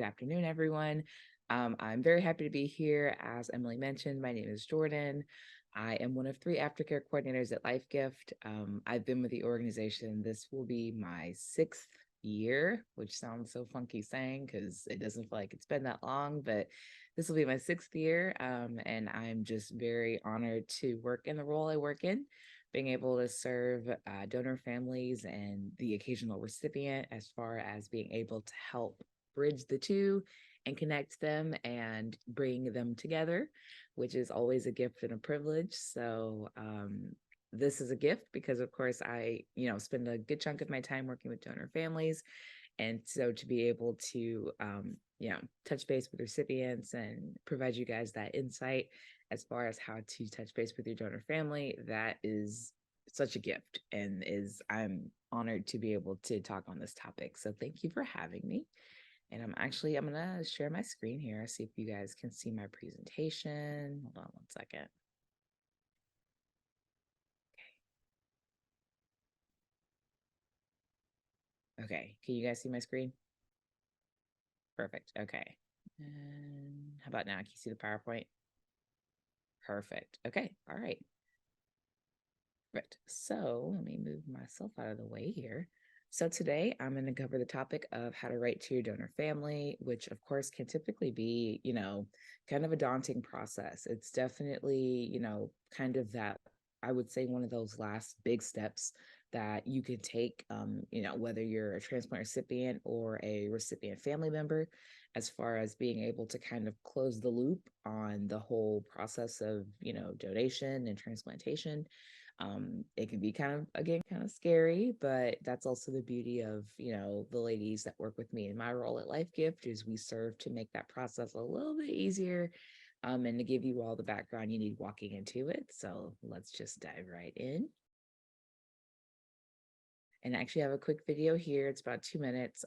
afternoon, everyone. I'm very happy to be here. As Emily mentioned, my name is Jorden. I am one of 3 aftercare coordinators at LifeGift. I've been with the organization. This will be my 6th year, which sounds so funky saying because it doesn't feel like it's been that long, but this will be my 6th year. And I'm just very honored to work in the role I work in, being able to serve donor families and the occasional recipient, as far as being able to help bridge the two and connect them and bring them together, which is always a gift and a privilege. So this is a gift because, of course, I spend a good chunk of my time working with donor families. And so to be able to touch base with recipients and provide you guys that insight as far as how to touch base with your donor family, that is such a gift, and I'm honored to be able to talk on this topic. So thank you for having me. And I'm gonna share my screen here, see if you guys can see my presentation. Hold on one second. Okay, can you guys see my screen? Perfect. Okay. And how about now? Can you see the PowerPoint? Perfect. Okay. All right. Right. So let me move myself out of the way here. So today I'm going to cover the topic of how to write to your donor family, which of course can typically be, kind of a daunting process. It's definitely, kind of that, I would say, one of those last big steps that you can take, whether you're a transplant recipient or a recipient family member, as far as being able to kind of close the loop on the whole process of, donation and transplantation. It can be kind of scary, but that's also the beauty of, the ladies that work with me in my role at LifeGift, is we serve to make that process a little bit easier, and to give you all the background you need walking into it. So let's just dive right in. And I actually have a quick video here. It's about 2 minutes.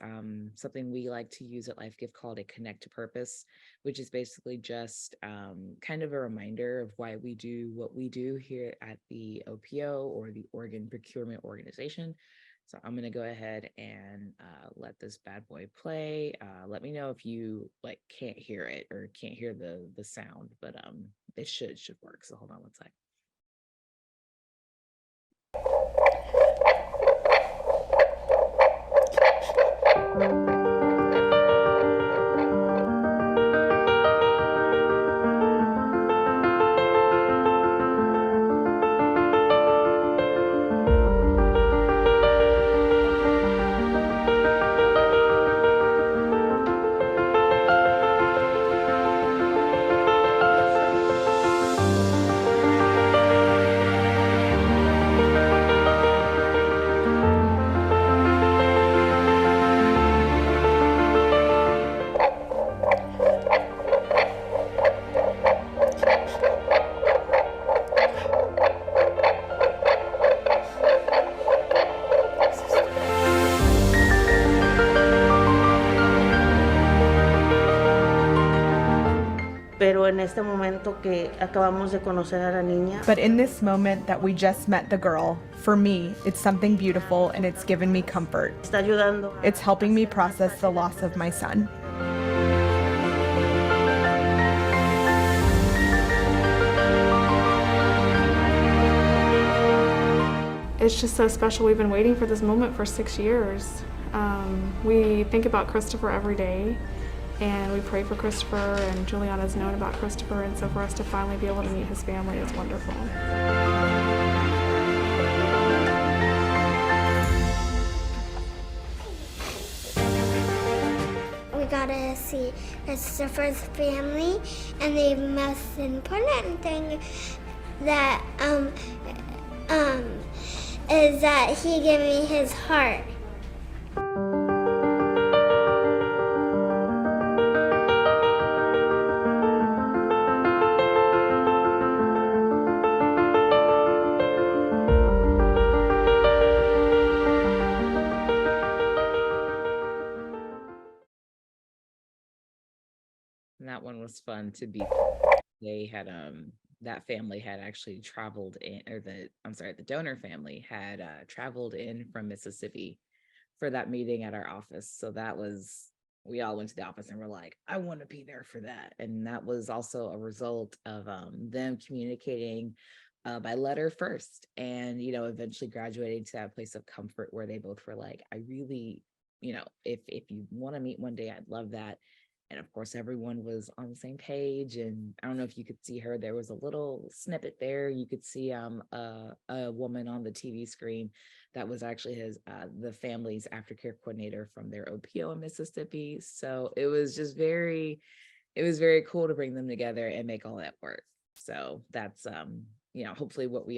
Something we like to use at LifeGift called a connect to purpose, which is basically just kind of a reminder of why we do what we do here at the OPO, or the Organ Procurement Organization. So I'm gonna go ahead and let this bad boy play. Let me know if you can't hear it or can't hear the sound, but it should work. So hold on one sec. Pero en este momento que acabamos de conocer a la niña. But in this moment that we just met the girl, for me, it's something beautiful, and it's given me comfort. Está ayudando. It's helping me process the loss of my son. It's just so special. We've been waiting for this moment for 6 years. We think about Christopher every day, and we pray for Christopher, and Juliana's known about Christopher, and so for us to finally be able to meet his family is wonderful. We got to see Christopher's family, and the most important thing that is that he gave me his heart. And that one was fun to be. They had that family had actually traveled in, or the donor family had traveled in from Mississippi for that meeting at our office. So that was we all went to the office and were like, I want to be there for that. And that was also a result of them communicating by letter first, and eventually graduating to that place of comfort where they both were like, I really, if you want to meet one day, I'd love that. And of course, everyone was on the same page. And I don't know if you could see her. There was a little snippet there. You could see a woman on the TV screen that was actually the family's aftercare coordinator from their OPO in Mississippi. So it was just it was very cool to bring them together and make all that work. So that's hopefully what we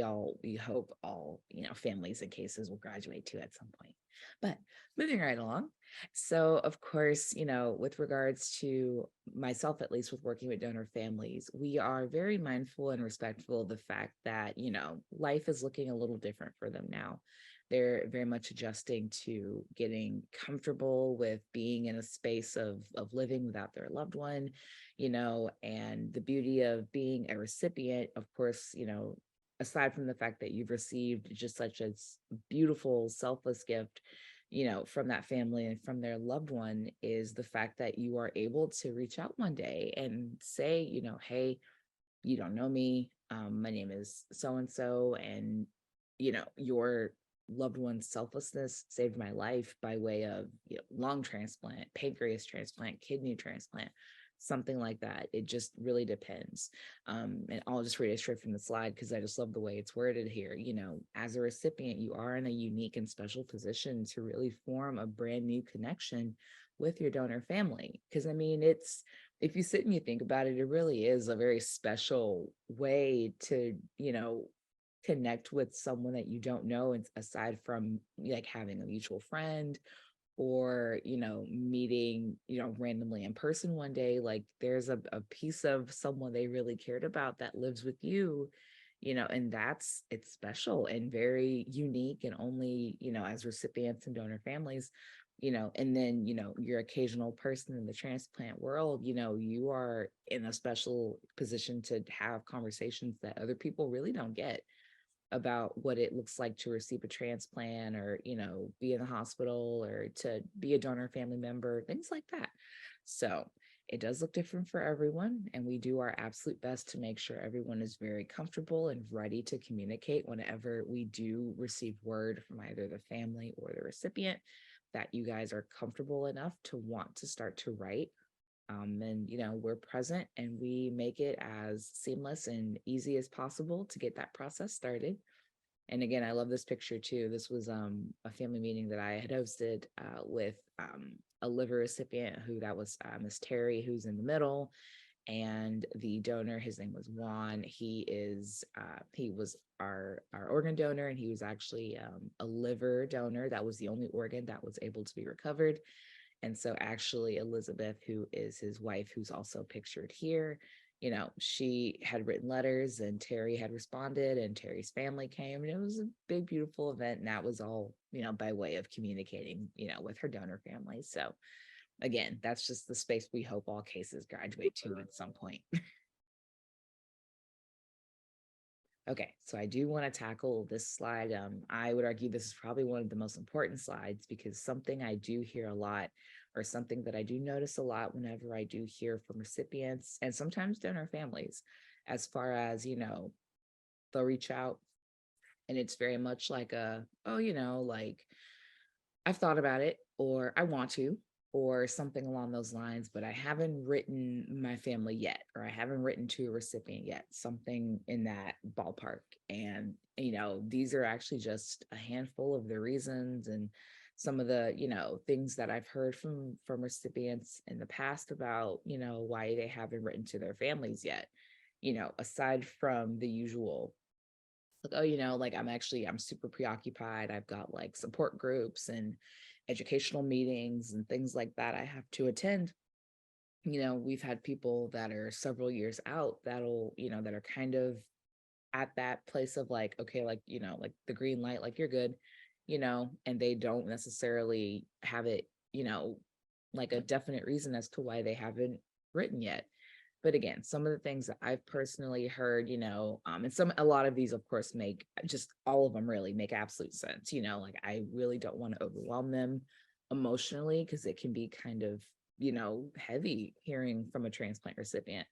hope all families and cases will graduate to at some point. But moving right along. So of course, with regards to myself, at least with working with donor families, we are very mindful and respectful of the fact that, life is looking a little different for them now. They're very much adjusting to getting comfortable with being in a space of living without their loved one, and the beauty of being a recipient, of course, aside from the fact that you've received just such a beautiful, selfless gift, from that family and from their loved one, is the fact that you are able to reach out one day and say, hey, you don't know me. My name is so-and-so, and, your loved one's selflessness saved my life by way of lung transplant, pancreas transplant, kidney transplant, something like that. It just really depends. And I'll just read it straight from the slide because I just love the way it's worded here. As a recipient, you are in a unique and special position to really form a brand new connection with your donor family. Because if you sit and you think about it, it really is a very special way to, connect with someone that you don't know, and aside from like having a mutual friend or meeting randomly in person one day. Like there's a piece of someone they really cared about that lives with you, and it's special and very unique, and only as recipients and donor families, and then your occasional person in the transplant world, you are in a special position to have conversations that other people really don't get about what it looks like to receive a transplant, or be in the hospital, or to be a donor family member, things like that. So it does look different for everyone, and we do our absolute best to make sure everyone is very comfortable and ready to communicate whenever we do receive word from either the family or the recipient that you guys are comfortable enough to want to start to write. And we're present, and we make it as seamless and easy as possible to get that process started. And again, I love this picture too. This was a family meeting that I had hosted with a liver recipient, that was Miss Terry, who's in the middle, and the donor, his name was Juan. He was our organ donor, and he was actually a liver donor. That was the only organ that was able to be recovered. And so actually Elizabeth, who is his wife, who's also pictured here, she had written letters, and Terry had responded, and Terry's family came, and it was a big, beautiful event. And that was all, by way of communicating, with her donor family. So again, that's just the space we hope all cases graduate to at some point. Okay, so I do want to tackle this slide. I would argue this is probably one of the most important slides, because something I do hear a lot, or something that I do notice a lot whenever I do hear from recipients and sometimes donor families, as far as, they'll reach out, and it's very much like like, I've thought about it, or I want to, or something along those lines, but I haven't written my family yet, or I haven't written to a recipient yet, something in that ballpark. And, these are actually just a handful of the reasons, and some of the, things that I've heard from recipients in the past about, why they haven't written to their families yet, aside from the usual, like, oh, like I'm super preoccupied. I've got like support groups and educational meetings and things like that I have to attend. We've had people that are several years out that'll, that are kind of at that place of like, okay, like, like the green light, like you're good, and they don't necessarily have it, like a definite reason as to why they haven't written yet. But again, some of the things that I've personally heard, and a lot of these, of course, all of them really make absolute sense. Like I really don't want to overwhelm them emotionally, because it can be kind of, heavy hearing from a transplant recipient.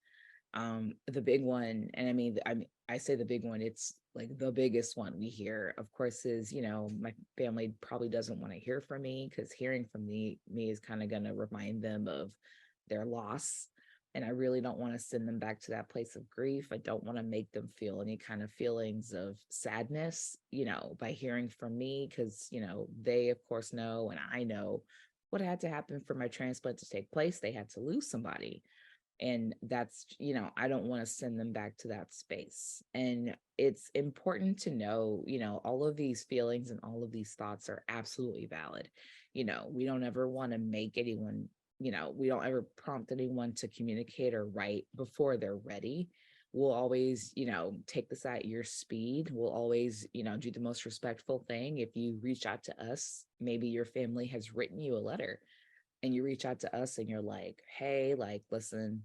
The big one, and I say the big one, it's like the biggest one we hear, of course, is, my family probably doesn't want to hear from me, because hearing from me is kind of going to remind them of their loss. And I really don't want to send them back to that place of grief. I don't want to make them feel any kind of feelings of sadness, by hearing from me, because, they of course know, and I know what had to happen for my transplant to take place. They had to lose somebody. And that's, I don't want to send them back to that space. And it's important to know, all of these feelings and all of these thoughts are absolutely valid. We don't ever want to make anyone, we don't ever prompt anyone to communicate or write before they're ready. We'll always, take this at your speed. We'll always, do the most respectful thing. If you reach out to us, maybe your family has written you a letter, and you reach out to us and you're like, hey, like, listen,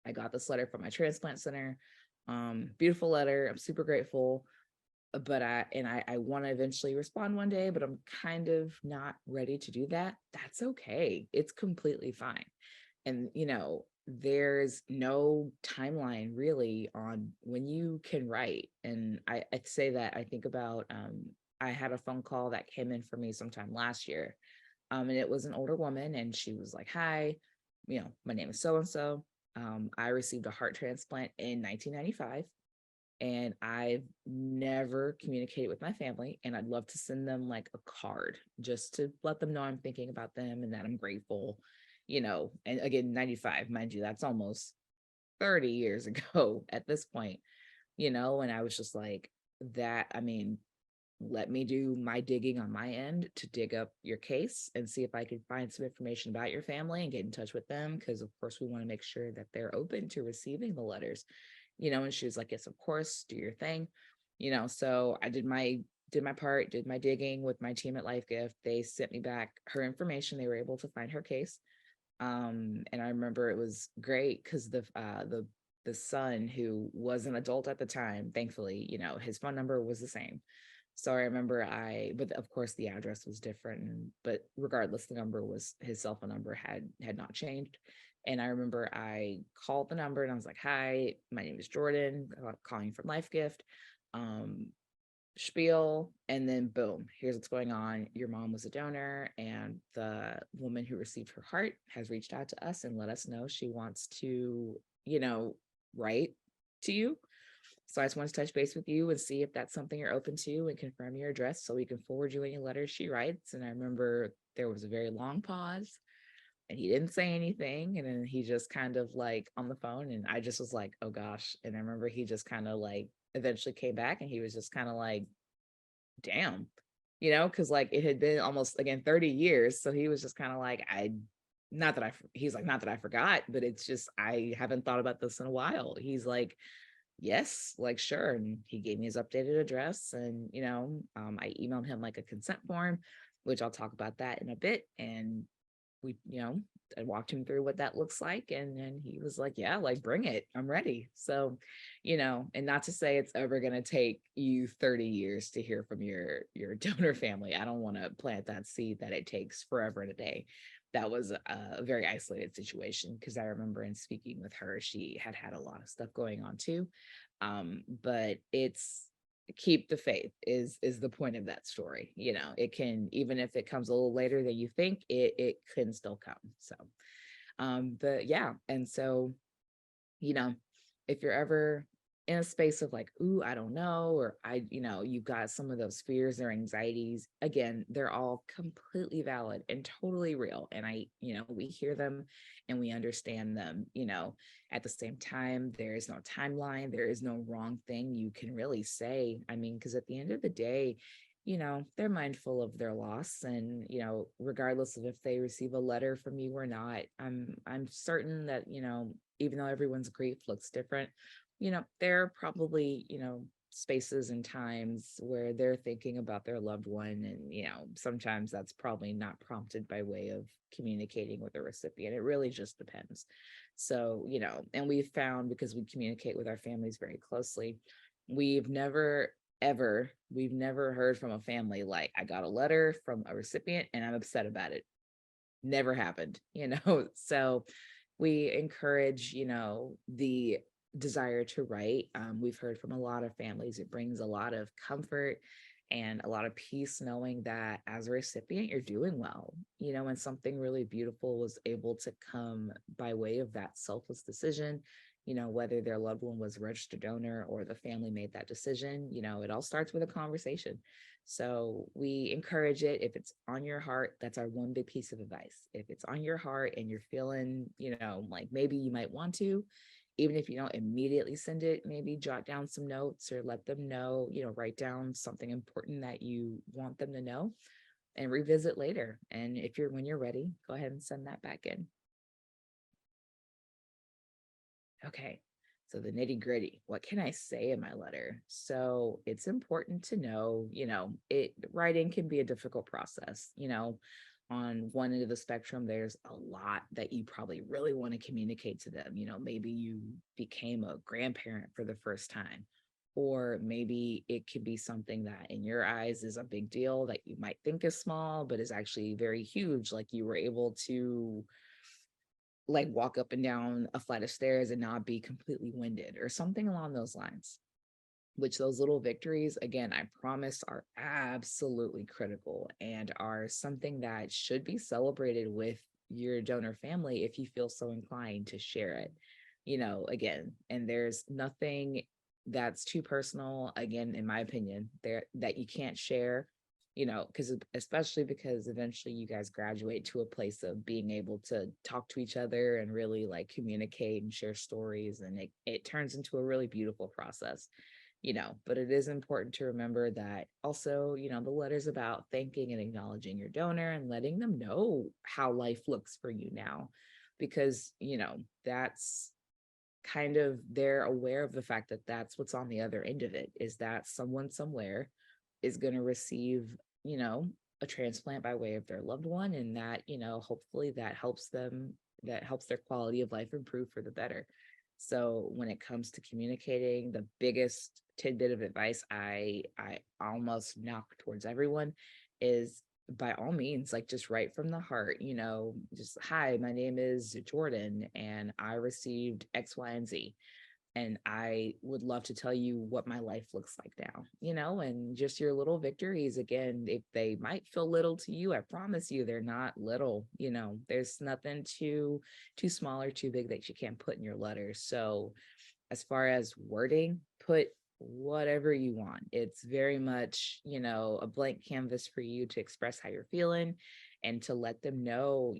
I got this letter from my transplant center. Beautiful letter. I'm super grateful. But I want to eventually respond one day, but I'm kind of not ready to do that. That's okay. It's completely fine. And, there's no timeline really on when you can write. And I say that I think about, I had a phone call that came in for me sometime last year. And it was an older woman, and she was like, hi, my name is so-and-so. I received a heart transplant in 1995, and I've never communicated with my family, and I'd love to send them like a card just to let them know I'm thinking about them and that I'm grateful, and again, 95, mind you, that's almost 30 years ago at this point, and I was just like, that, let me do my digging on my end to dig up your case and see if I could find some information about your family and get in touch with them. Because of course we want to make sure that they're open to receiving the letters, and she was like, yes, of course, do your thing. So I did my part, did my digging with my team at LifeGift. They sent me back her information. They were able to find her case. And I remember it was great because the son, who was an adult at the time, thankfully, his phone number was the same. So I remember but of course the address was different, but regardless, the number was, his cell phone number had not changed. And I remember I called the number and I was like, hi, my name is Jorden, calling from LifeGift, spiel. And then boom, here's what's going on. Your mom was a donor, and the woman who received her heart has reached out to us and let us know she wants to, write to you. So I just want to touch base with you and see if that's something you're open to, and confirm your address so we can forward you any letters she writes. And I remember there was a very long pause, and he didn't say anything. And then he just kind of like on the phone, and I just was like, oh gosh. And I remember he just kind of like eventually came back, and he was just kind of like, damn, because like it had been almost, again, 30 years. So he was just kind of like, he's like, not that I forgot, but it's just, I haven't thought about this in a while. He's like, yes, like, sure. And he gave me his updated address, and, I emailed him like a consent form, which I'll talk about that in a bit. And we, I walked him through what that looks like. And then he was like, yeah, like, bring it. I'm ready. So, and not to say it's ever going to take you 30 years to hear from your donor family. I don't want to plant that seed that it takes forever and a day. That was a very isolated situation, because I remember in speaking with her, she had a lot of stuff going on too. But it's, keep the faith is the point of that story. It can, even if it comes a little later than you think, it can still come. So but yeah. And so, if you're ever in a space of like, ooh, I don't know, or you've got some of those fears or anxieties, again, they're all completely valid and totally real. And we hear them and we understand them. At the same time, there is no timeline, there is no wrong thing you can really say. Because at the end of the day, they're mindful of their loss. And, regardless of if they receive a letter from you or not, I'm certain that, even though everyone's grief looks different, there are probably, spaces and times where they're thinking about their loved one. And, sometimes that's probably not prompted by way of communicating with the recipient. It really just depends. So, and we've found, because we communicate with our families very closely, we've never heard from a family like, I got a letter from a recipient and I'm upset about it. never happened, So we encourage, the desire to write. We've heard from a lot of families, it brings a lot of comfort and a lot of peace knowing that as a recipient, you're doing well, and something really beautiful was able to come by way of that selfless decision, whether their loved one was a registered donor or the family made that decision, it all starts with a conversation. So we encourage it. If it's on your heart, that's our one big piece of advice. If it's on your heart and you're feeling, like maybe you might want to, even if you don't immediately send it, maybe jot down some notes or let them know, write down something important that you want them to know and revisit later. And when you're ready, go ahead and send that back in. Okay. So the nitty gritty, what can I say in my letter? So it's important to know, writing can be a difficult process, on one end of the spectrum, there's a lot that you probably really want to communicate to them. Maybe you became a grandparent for the first time, or maybe it could be something that in your eyes is a big deal that you might think is small, but is actually very huge. Like you were able to like walk up and down a flight of stairs and not be completely winded or something along those lines. Which those little victories, again, I promise are absolutely critical and are something that should be celebrated with your donor family if you feel so inclined to share it. Again, and there's nothing that's too personal, again, in my opinion, there that you can't share, because especially because eventually you guys graduate to a place of being able to talk to each other and really like communicate and share stories, and it turns into a really beautiful process. But it is important to remember that also, the letter's about thanking and acknowledging your donor and letting them know how life looks for you now, because, that's kind of, they're aware of the fact that that's what's on the other end of it, is that someone somewhere is going to receive, a transplant by way of their loved one. And that, hopefully that helps them, that helps their quality of life improve for the better. So when it comes to communicating, the biggest tidbit of advice I almost knock towards everyone is, by all means, like just write from the heart, just, hi, my name is Jorden and I received X, Y, and Z. And I would love to tell you what my life looks like now, and just your little victories. Again, if they might feel little to you, I promise you they're not little. There's nothing too small or too big that you can't put in your letter. So as far as wording, put whatever you want. It's very much, a blank canvas for you to express how you're feeling and to let them know,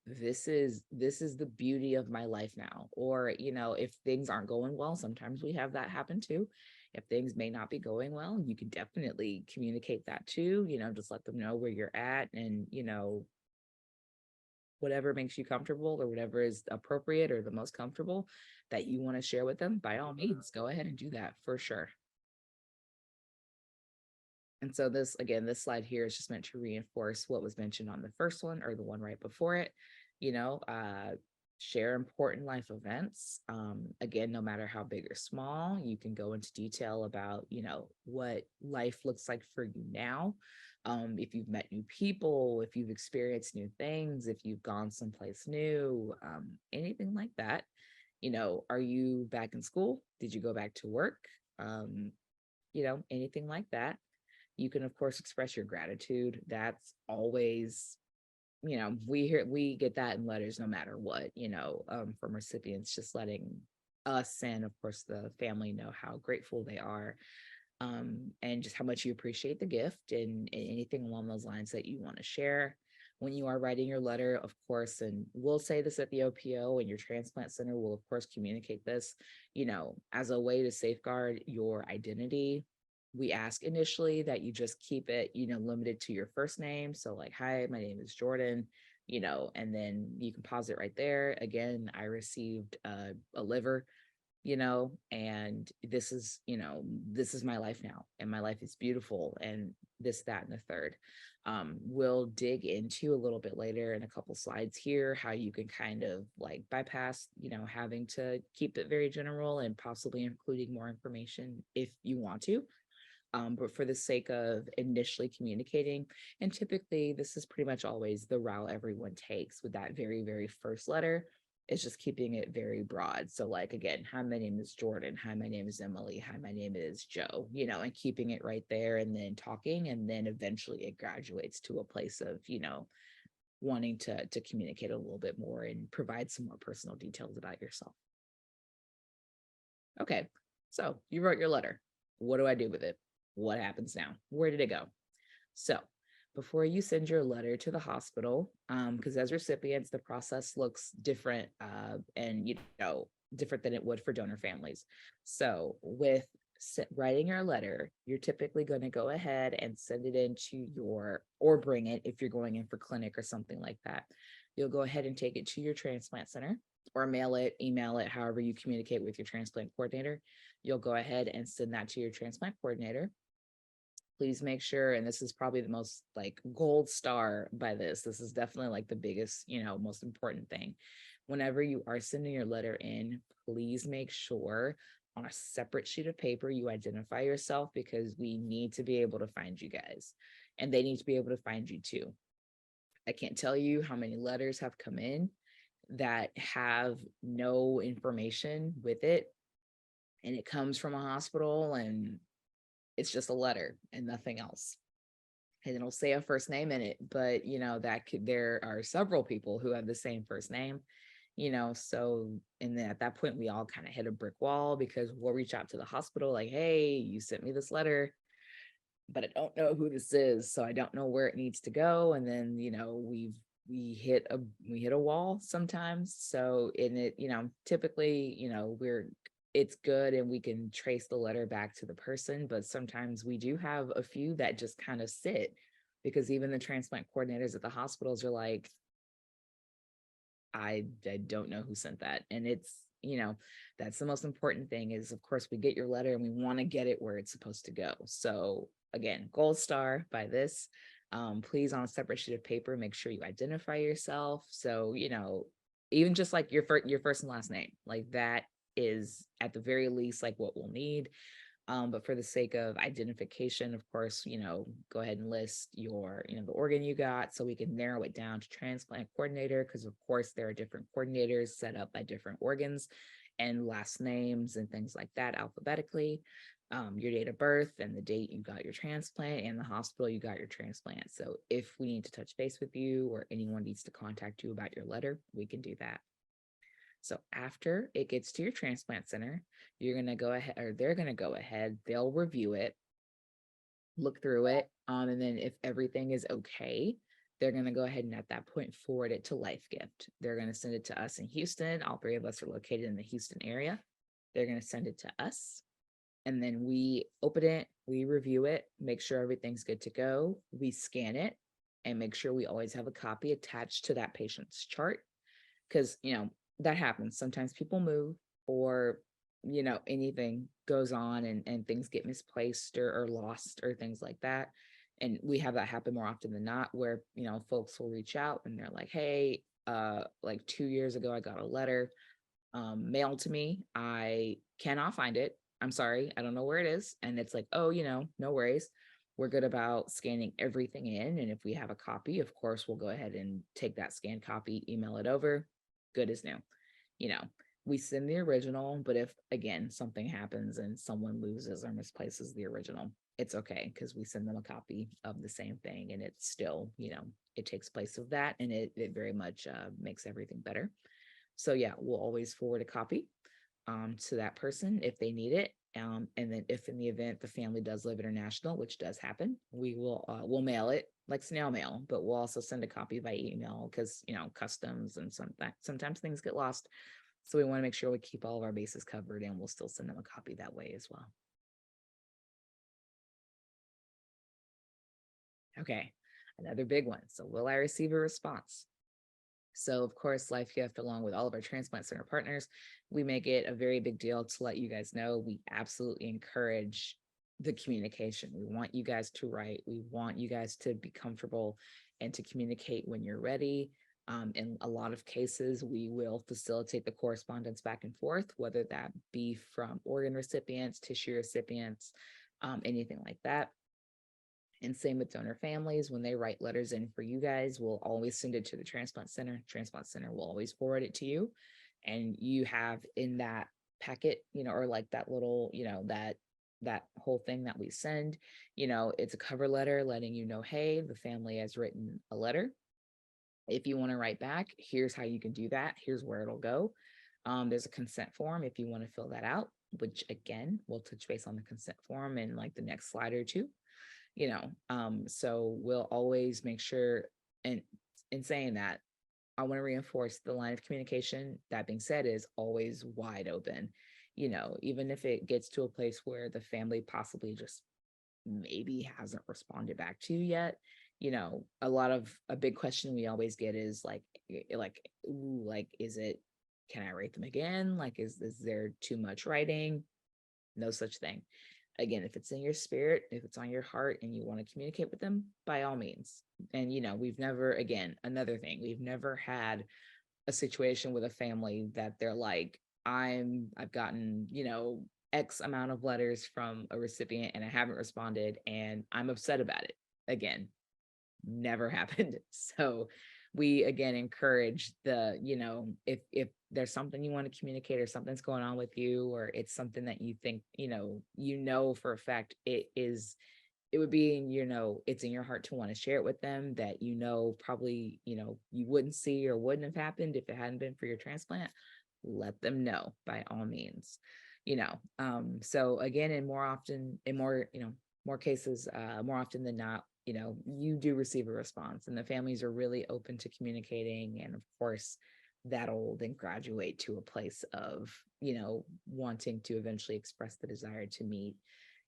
this is the beauty of my life now. Or, if things aren't going well, sometimes we have that happen too. If things may not be going well, you can definitely communicate that too, just let them know where you're at, and, whatever makes you comfortable or whatever is appropriate or the most comfortable that you want to share with them, by all means, go ahead and do that for sure. And so this, again, this slide here is just meant to reinforce what was mentioned on the first one or the one right before it, share important life events. Again, no matter how big or small, you can go into detail about, what life looks like for you now. If you've met new people, if you've experienced new things, if you've gone someplace new, anything like that. Are you back in school? Did you go back to work? Anything like that. You can, of course, express your gratitude. That's always, we get that in letters no matter what, from recipients, just letting us and, of course, the family know how grateful they are, and just how much you appreciate the gift, and anything along those lines that you want to share. When you are writing your letter, of course, and we'll say this at the OPO, and your transplant center will, of course, communicate this, as a way to safeguard your identity. We ask initially that you just keep it, limited to your first name. So like, hi, my name is Jorden, and then you can pause it right there. Again, I received a liver, and this is my life now, and my life is beautiful, and this, that, and the third. We'll dig into a little bit later in a couple slides here how you can kind of like bypass, having to keep it very general and possibly including more information if you want to. But for the sake of initially communicating, and typically this is pretty much always the route everyone takes with that very, very first letter, is just keeping it very broad. So like, again, hi, my name is Jordan. Hi, my name is Emily. Hi, my name is Joe, and keeping it right there and then talking. And then eventually it graduates to a place of, wanting to communicate a little bit more and provide some more personal details about yourself. Okay, so you wrote your letter. What do I do with it? What happens now? Where did it go? So before you send your letter to the hospital, because as recipients, the process looks different and different than it would for donor families. So with writing your letter, you're typically going to go ahead and send it into or bring it if you're going in for clinic or something like that. You'll go ahead and take it to your transplant center or mail it, email it, however you communicate with your transplant coordinator. You'll go ahead and send that to your transplant coordinator. Please make sure, and this is probably the most like gold star by this is definitely like the biggest, most important thing. Whenever you are sending your letter in, please make sure on a separate sheet of paper you identify yourself, because we need to be able to find you guys and they need to be able to find you too. I can't tell you how many letters have come in that have no information with it, and it comes from a hospital and it's just a letter and nothing else. And it'll say a first name in it, but there are several people who have the same first name, so, and then at that point we all kind of hit a brick wall, because we'll reach out to the hospital like, hey, you sent me this letter, but I don't know who this is, so I don't know where it needs to go. And then, we hit a wall sometimes. So in it, typically, it's good and we can trace the letter back to the person, but sometimes we do have a few that just kind of sit, because even the transplant coordinators at the hospitals are like, I don't know who sent that. And it's, that's the most important thing is, of course, we get your letter and we want to get it where it's supposed to go. So again, gold star by this. Please, on a separate sheet of paper, make sure you identify yourself. So, even just like your first and last name, like that is at the very least like what we'll need. But for the sake of identification, of course, go ahead and list your, the organ you got, so we can narrow it down to transplant coordinator, because of course there are different coordinators set up by different organs and last names and things like that alphabetically. Your date of birth and the date you got your transplant and the hospital you got your transplant. So if we need to touch base with you or anyone needs to contact you about your letter, we can do that. So after it gets to your transplant center, you're going to go ahead, or they're going to go ahead, they'll review it, look through it. And then if everything is okay, they're going to go ahead and at that point forward it to LifeGift. They're going to send it to us in Houston. All three of us are located in the Houston area. They're going to send it to us. And then we open it, we review it, make sure everything's good to go. We scan it and make sure we always have a copy attached to that patient's chart. Because, that happens. Sometimes people move or, anything goes on and things get misplaced or lost or things like that. And we have that happen more often than not, where, folks will reach out and they're like, hey, like 2 years ago, I got a letter mailed to me. I cannot find it. I'm sorry. I don't know where it is. And it's like, oh, no worries. We're good about scanning everything in. And if we have a copy, of course, we'll go ahead and take that scanned copy, email it over. Good as new. We send the original, but if again something happens and someone loses or misplaces the original, it's okay, because we send them a copy of the same thing and it's still, it takes place of that, and it very much makes everything better. So yeah, we'll always forward a copy to that person if they need it. And then if in the event the family does live international, which does happen, we will we'll mail it like snail mail, but we'll also send a copy by email, because customs and sometimes things get lost. So we want to make sure we keep all of our bases covered, and we'll still send them a copy that way as well. Okay, another big one. So will I receive a response? So of course, LifeGift, along with all of our transplant center partners, we make it a very big deal to let you guys know we absolutely encourage the communication. We want you guys to write. We want you guys to be comfortable and to communicate when you're ready. In a lot of cases, we will facilitate the correspondence back and forth, whether that be from organ recipients, tissue recipients, anything like that. And same with donor families. When they write letters in for you guys, we'll always send it to the transplant center. Transplant center will always forward it to you. And you have in that packet, or like that little, that whole thing that we send, it's a cover letter letting you know, hey, the family has written a letter. If you want to write back, here's how you can do that. Here's where it'll go. There's a consent form if you want to fill that out, which again, we'll touch base on the consent form in like the next slide or two. So we'll always make sure, and in saying that, I want to reinforce the line of communication, that being said, is always wide open. Even if it gets to a place where the family possibly just maybe hasn't responded back to you yet, a big question we always get is ooh, is it, can I write them again? Is there too much writing? No such thing. Again, if it's in your spirit, if it's on your heart and you want to communicate with them, by all means. And, we've never, again, another thing, we've never had a situation with a family that they're like, I've gotten, X amount of letters from a recipient and I haven't responded and I'm upset about it. Again, never happened. So we again encourage if there's something you want to communicate or something's going on with you, or it's something that you think, for a fact it would be it's in your heart to want to share it with them, that probably you wouldn't see or wouldn't have happened if it hadn't been for your transplant, let them know by all means. So again, more cases, more often than not, you do receive a response and the families are really open to communicating. And of course, that'll then graduate to a place of, wanting to eventually express the desire to meet.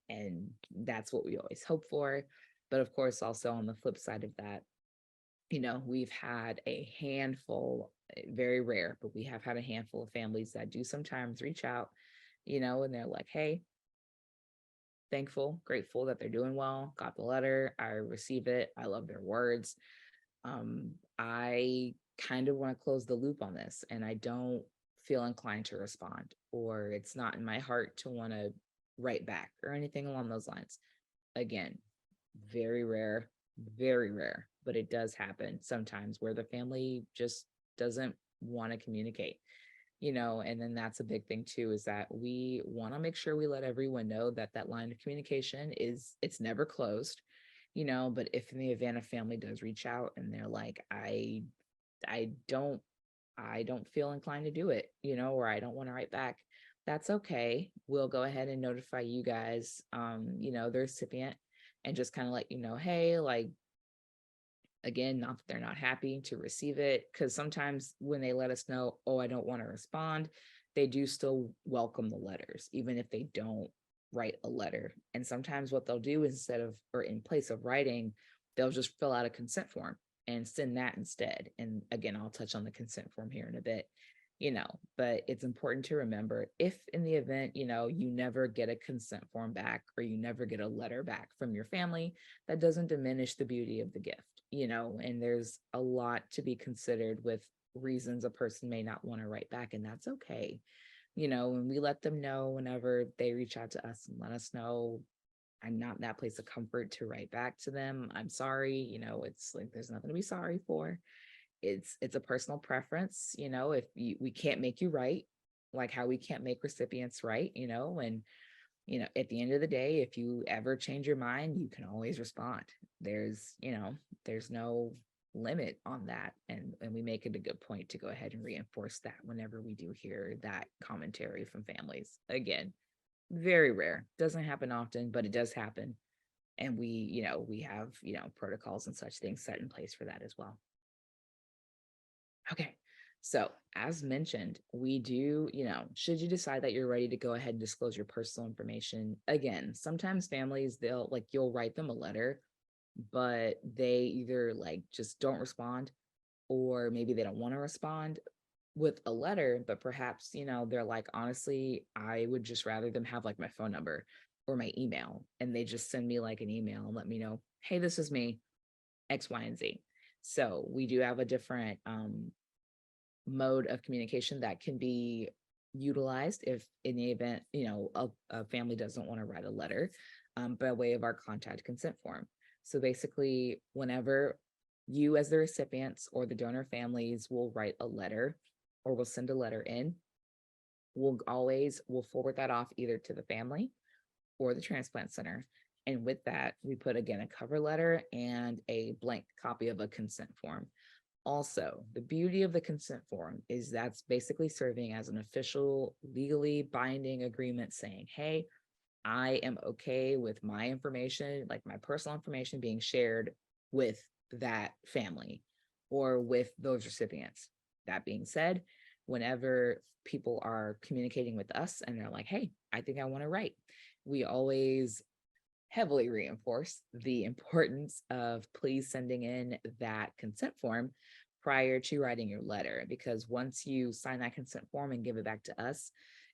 And that's what we always hope for. But of course, also on the flip side of that, we've had a handful, very rare, but we have had a handful of families that do sometimes reach out, and they're like, hey, thankful, grateful that they're doing well, got the letter, I received it, I love their words. I kind of want to close the loop on this and I don't feel inclined to respond, or it's not in my heart to want to write back or anything along those lines. Again, very rare, but it does happen sometimes where the family just doesn't want to communicate. And then that's a big thing too, is that we want to make sure we let everyone know that that line of communication it's never closed, but if in the event a family does reach out and they're like, I don't feel inclined to do it, or I don't want to write back, that's okay. We'll go ahead and notify you guys, the recipient, and just kind of let you know, hey, again, not that they're not happy to receive it, because sometimes when they let us know, oh, I don't want to respond, they do still welcome the letters, even if they don't write a letter. And sometimes what they'll do is in place of writing, they'll just fill out a consent form and send that instead. And again, I'll touch on the consent form here in a bit, but it's important to remember, if in the event, you never get a consent form back or you never get a letter back from your family, that doesn't diminish the beauty of the gift, and there's a lot to be considered with reasons a person may not want to write back, and that's okay. And we let them know whenever they reach out to us and let us know, I'm not in that place of comfort to write back to them, I'm sorry, it's like, there's nothing to be sorry for. It's a personal preference, if we can't make you write, like how we can't make recipients write, and at the end of the day, if you ever change your mind, you can always respond. There's no limit on that. And we make it a good point to go ahead and reinforce that whenever we do hear that commentary from families. Again, very rare, doesn't happen often, but it does happen. And we have, protocols and such things set in place for that as well. Okay. So as mentioned, we do, should you decide that you're ready to go ahead and disclose your personal information, again, sometimes families, you'll write them a letter, but they either just don't respond, or maybe they don't want to respond with a letter, but perhaps, they're like, honestly, I would just rather them have my phone number or my email. And they just send me an email and let me know, hey, this is me, X, Y, and Z. So we do have a different mode of communication that can be utilized if in the event, a family doesn't want to write a letter. by way of our contact consent form. So basically, whenever you as the recipients or the donor families will write a letter or will send a letter in, we'll forward that off either to the family or the transplant center. And with that, we put again a cover letter and a blank copy of a consent form. Also, the beauty of the consent form is that's basically serving as an official, legally binding agreement saying, hey, I am okay with my information, like my personal information, being shared with that family or with those recipients. That being said, whenever people are communicating with us and they're like, hey, I think I want to write, we always heavily reinforce the importance of please sending in that consent form prior to writing your letter, because once you sign that consent form and give it back to us,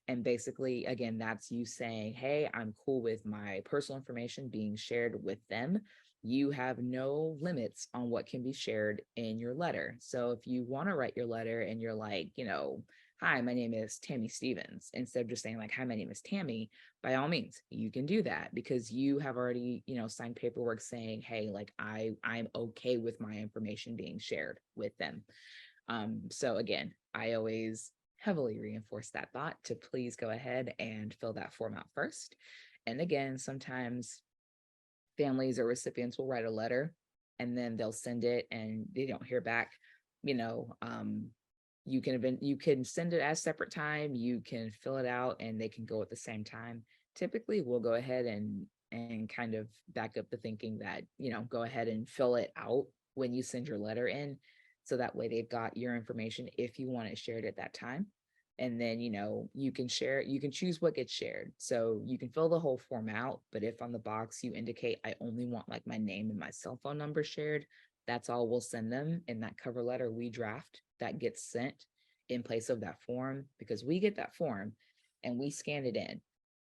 and basically, again, that's you saying, hey, I'm cool with my personal information being shared with them. You have no limits on what can be shared in your letter. So if you want to write your letter and you're like, hi, my name is Tammy Stevens, instead of just saying like, hi, my name is Tammy, by all means, you can do that because you have already, signed paperwork saying, hey, like I'm okay with my information being shared with them. So again, I always heavily reinforce that thought to please go ahead and fill that form out first. And again, sometimes families or recipients will write a letter and then they'll send it and they don't hear back. You can send it as separate time, you can fill it out and they can go at the same time. Typically we'll go ahead and kind of back up the thinking that, go ahead and fill it out when you send your letter in. So that way they've got your information if you want it shared at that time. And then, you can choose what gets shared. So you can fill the whole form out, but if on the box you indicate, I only want like my name and my cell phone number shared, that's all we'll send them in that cover letter we draft that gets sent in place of that form, because we get that form and we scan it in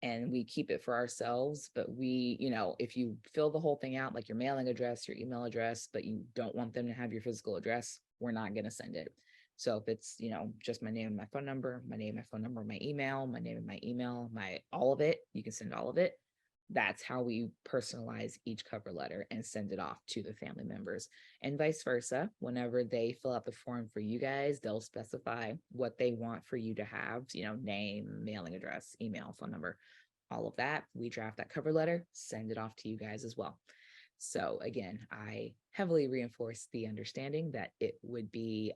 and we keep it for ourselves. But we, if you fill the whole thing out, like your mailing address, your email address, but you don't want them to have your physical address, we're not going to send it. So if it's, just my name and my phone number, my name, my phone number, my email, my name and my email, all of it, you can send all of it. That's how we personalize each cover letter and send it off to the family members, and vice versa. Whenever they fill out the form for you guys, they'll specify what they want for you to have, name, mailing address, email, phone number, all of that. We draft that cover letter, send it off to you guys as well. So again, I heavily reinforce the understanding that it would be,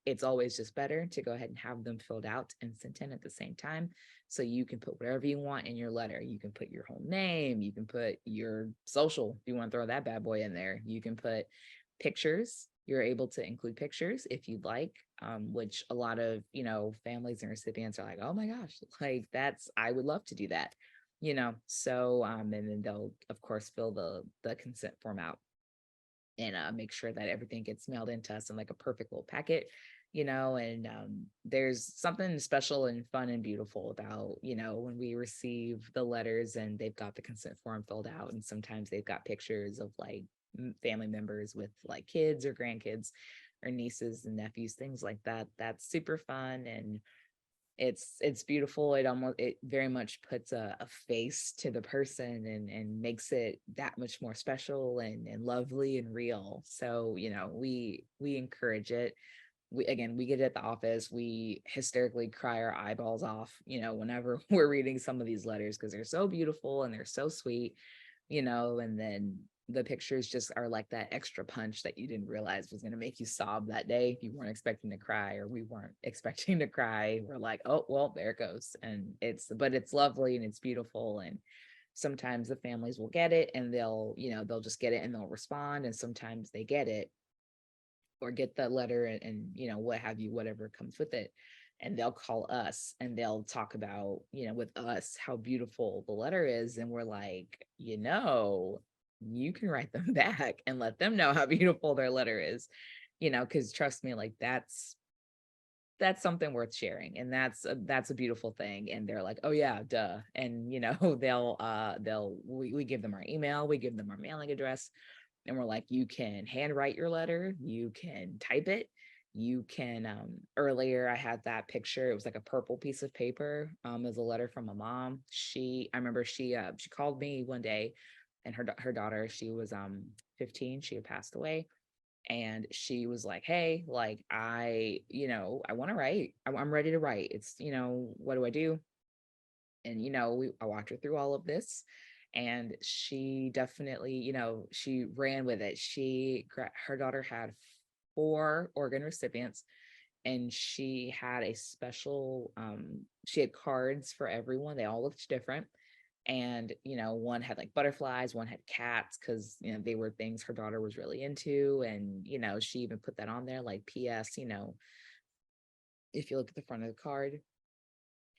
it's always just better to go ahead and have them filled out and sent in at the same time. So you can put whatever you want in your letter. You can put your whole name, you can put your social, if you want to throw that bad boy in there. You can put pictures. You're able to include pictures if you'd like, which a lot of, families and recipients are like, oh my gosh, like I would love to do that. So and then they'll of course fill the consent form out and make sure that everything gets mailed into us in like a perfect little packet, and there's something special and fun and beautiful about, when we receive the letters and they've got the consent form filled out, and sometimes they've got pictures of like family members with like kids or grandkids or nieces and nephews, things like that. That's super fun, and it's beautiful. It very much puts a face to the person and makes it that much more special and lovely and real. So, we encourage it. We get it at the office. We hysterically cry our eyeballs off, whenever we're reading some of these letters, because they're so beautiful and they're so sweet, and then the pictures just are like that extra punch that you didn't realize was going to make you sob that day. If you weren't expecting to cry or we weren't expecting to cry, we're like, oh, well, there it goes. And it's lovely and it's beautiful. And sometimes the families will get it and they'll just get it and they'll respond. And sometimes they get it or get the letter and what have you, whatever comes with it. And they'll call us and they'll talk about, with us, how beautiful the letter is. And we're like, you can write them back and let them know how beautiful their letter is, because trust me, like that's something worth sharing. And that's a beautiful thing. And they're like, oh yeah, duh. And, we give them our email, we give them our mailing address. And we're like, you can handwrite your letter, you can type it, you can earlier I had that picture. It was like a purple piece of paper. It was a letter from a mom. I remember she called me one day, and her daughter, she was 15, she had passed away, and she was like, hey, like I want to write. I'm ready to write. It's, what do I do? And I walked her through all of this, and she definitely, she ran with it. Her daughter had 4 organ recipients, and she had a special she had cards for everyone. They all looked different, and one had like butterflies, one had cats, because they were things her daughter was really into. And she even put that on there, like, ps, if you look at the front of the card,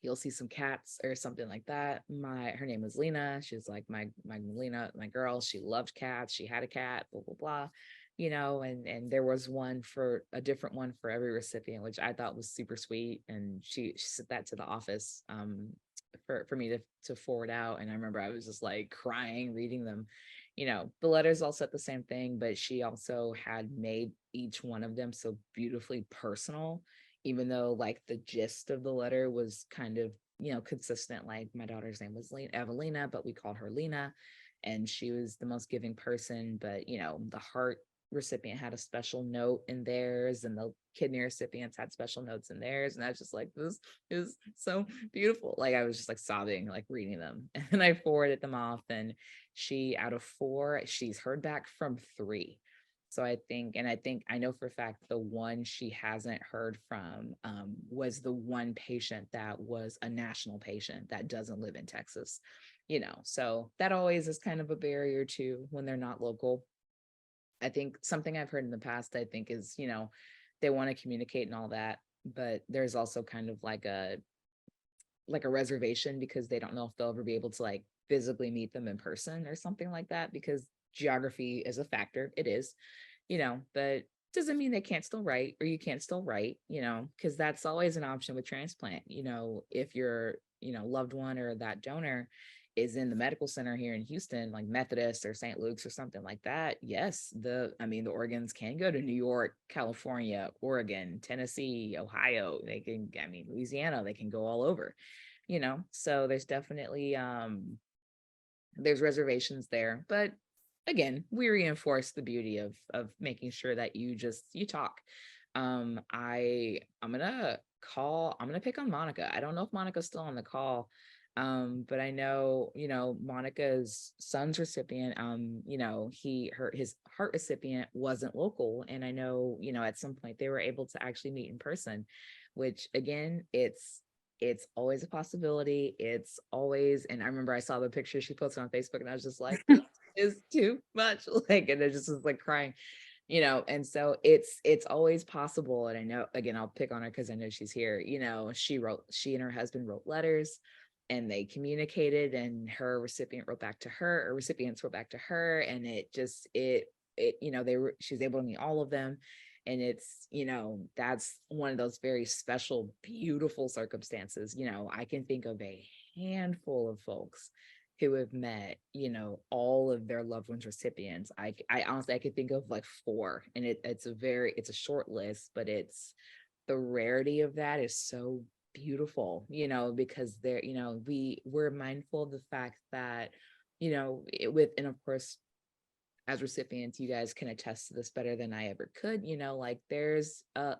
you'll see some cats or something like that. Her name was Lena. She was like my Lena, my girl. She loved cats. She had a cat, blah, blah, blah. And there was a different one for every recipient, which I thought was super sweet. And she sent that to the office for me to forward out. And I remember I was just like crying reading them. The letters all said the same thing, but she also had made each one of them so beautifully personal, even though like the gist of the letter was kind of consistent. Like, my daughter's name was Evelina, but we called her Lena, and she was the most giving person. But the heart recipient had a special note in theirs, and the kidney recipients had special notes in theirs. And I was just like, this is so beautiful. Like, I was just like sobbing, like reading them. And I forwarded them off, and out of 4, she's heard back from 3. So I know for a fact the one she hasn't heard from was the one patient that was a national patient that doesn't live in Texas. So that always is kind of a barrier too when they're not local. I think something I've heard in the past, I think, is, they want to communicate and all that, but there's also kind of like a reservation, because they don't know if they'll ever be able to like physically meet them in person or something like that, because geography is a factor. It is, but doesn't mean they can't still write, or you can't still write, because that's always an option with transplant. If your loved one or that donor is in the medical center here in Houston, like Methodist or St. Luke's or something like that, yes, the organs can go to New York, California, Oregon, Tennessee, Ohio. They can, Louisiana, they can go all over, so there's definitely there's reservations there. But again, we reinforce the beauty of making sure that you talk. I'm gonna pick on Monica. I don't know if Monica's still on the call. But I know, Monica's son's recipient, his heart recipient wasn't local. And I know, at some point they were able to actually meet in person, which again, it's always a possibility. It's always, and I remember I saw the picture she posted on Facebook, and I was just like, this is too much. Like, and it just was like crying, and so it's always possible. And I know, again, I'll pick on her because I know she's here. She and her husband wrote letters, and they communicated, and her recipient wrote back to her, or recipients wrote back to her. And she was able to meet all of them. And it's, that's one of those very special, beautiful circumstances. I can think of a handful of folks who have met, all of their loved ones recipients. I honestly, I could think of like 4, and it's a short list, but the rarity of that is so beautiful, because we're mindful of the fact that, and of course, as recipients, you guys can attest to this better than I ever could, like there's a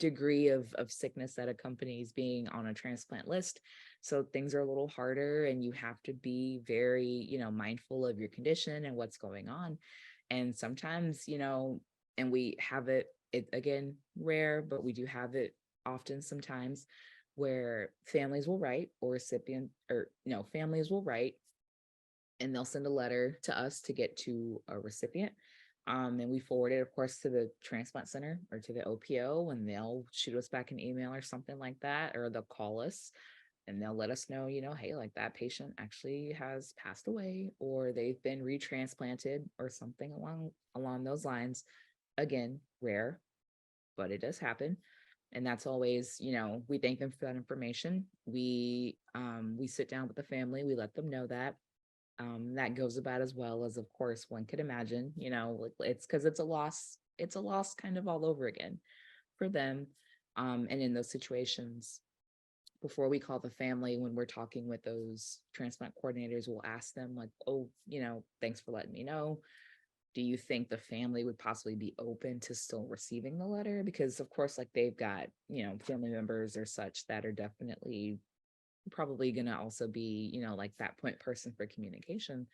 degree of sickness that accompanies being on a transplant list. So things are a little harder, and you have to be very, mindful of your condition and what's going on. And sometimes, and we have it again, rare, but we do have it often sometimes, where families will write, or families will write, and they'll send a letter to us to get to a recipient. And we forward it, of course, to the transplant center or to the OPO, and they'll shoot us back an email or something like that, or they'll call us and they'll let us know, hey, like that patient actually has passed away, or they've been retransplanted, or something along those lines. Again, rare, but it does happen. And that's always, we thank them for that information. We sit down with the family, we let them know that. That goes about as well as, of course, one could imagine. It's because it's a loss kind of all over again. for them. And in those situations, before we call the family, when we're talking with those transplant coordinators, we'll ask them like, oh, thanks for letting me know. Do you think the family would possibly be open to still receiving the letter? Because of course, like they've got, family members or such that are definitely probably going to also be, like that point person for communication.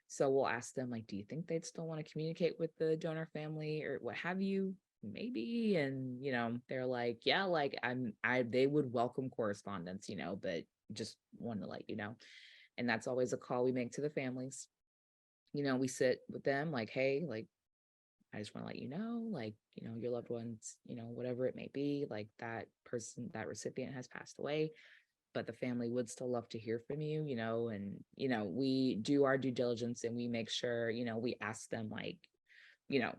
So we'll ask them like, do you think they'd still want to communicate with the donor family or what have you? Maybe. And, they're like, yeah, like they would welcome correspondence, but just want to let you know. And that's always a call we make to the families. We sit with them like, hey, like, I just want to let you know, like, your loved ones, whatever it may be, like that person, that recipient has passed away, but the family would still love to hear from you, and, we do our due diligence and we make sure, we ask them like,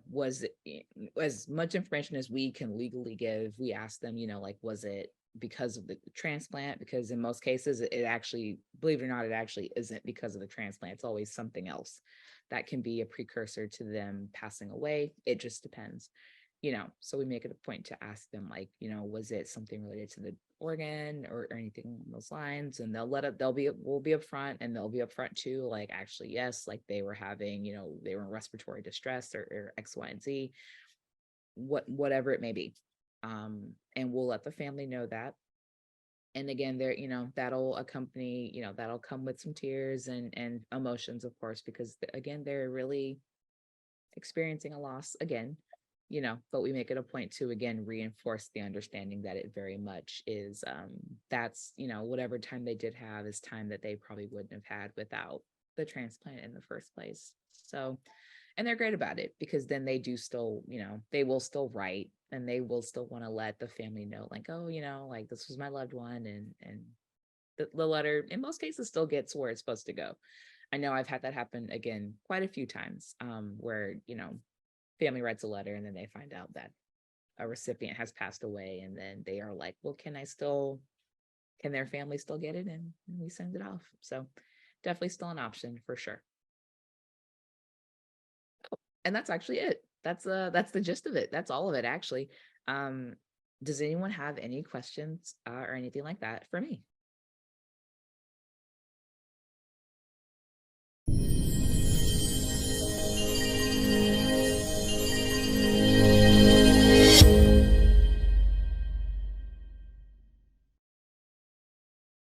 was it as much information as we can legally give, we ask them, like, was it because of the transplant? Because in most cases, it actually, believe it or not, it actually isn't because of the transplant. It's always something else that can be a precursor to them passing away. It just depends, so we make it a point to ask them like, was it something related to the organ or anything along those lines? And we'll be upfront, and they'll be upfront too, like, actually, yes, like they were having, they were in respiratory distress or X, Y, and Z, whatever it may be. And we'll let the family know that. And again, there, that'll accompany, that'll come with some tears and emotions, of course, because again, they're really experiencing a loss again, but we make it a point to again reinforce the understanding that it very much is that's, whatever time they did have is time that they probably wouldn't have had without the transplant in the first place. So, and they're great about it, because then they do still, they will still write, and they will still want to let the family know like, oh, like this was my loved one, and the letter in most cases still gets where it's supposed to go. I know I've had that happen again quite a few times, where, family writes a letter and then they find out that a recipient has passed away, and then they are like, well, can their family still get it? And we send it off. So definitely still an option for sure. And that's actually it. That's the gist of it. That's all of it, actually. Does anyone have any questions or anything like that for me?